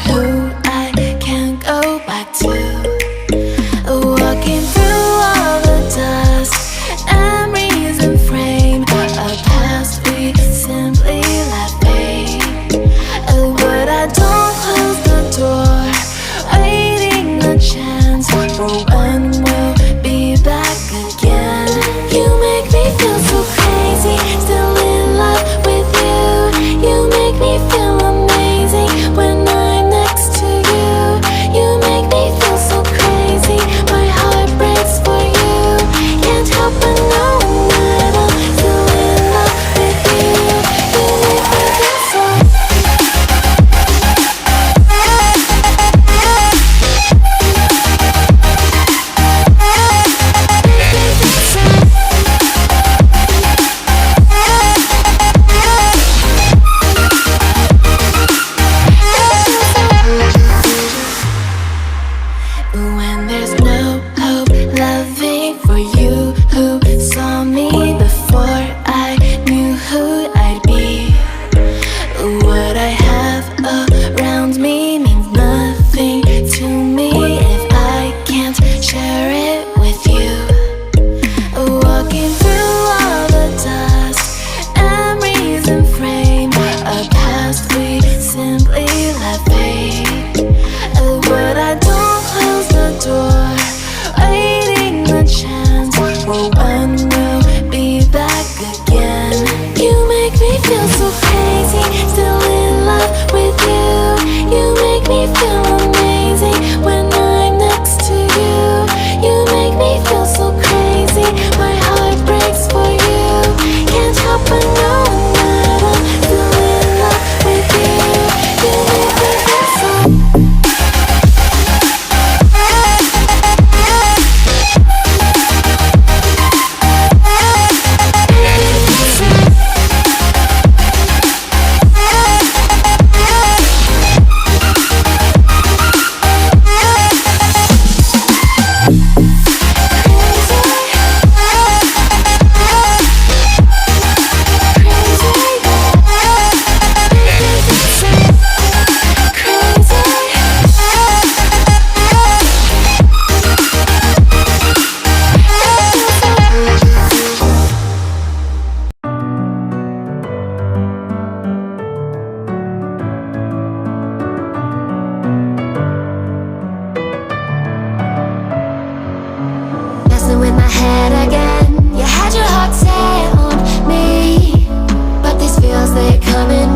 who I can't go back to. Walking through all the dust, memories and frame, a past we simply let fade. But I don't close the door, waiting a chance for when we'll be back again. You make me feel so crazy, still in love with you. You make me feel amazing when I'm next to you. You make me feel so crazy, my heart breaks for you. Can't help but knowing that I'm still in love with you. You make me feel so. When there's no hope, loving for you who saw me before I knew who I'd be. What I have around me means nothing to me if I can't share it with you. Walking through all the dust, memories and frame, a past we simply let fade. But I don't close the door, waiting the chance for when we'll be back again. You make me feel so crazy, still in love with you. You make me feel amazing when I'm next to you. You make me feel so crazy, my heart breaks for you. Can't help but knowing that I'm still in love with you. You make me feel so. Messing with my head again. You had your heart set on me, but these feels, they come in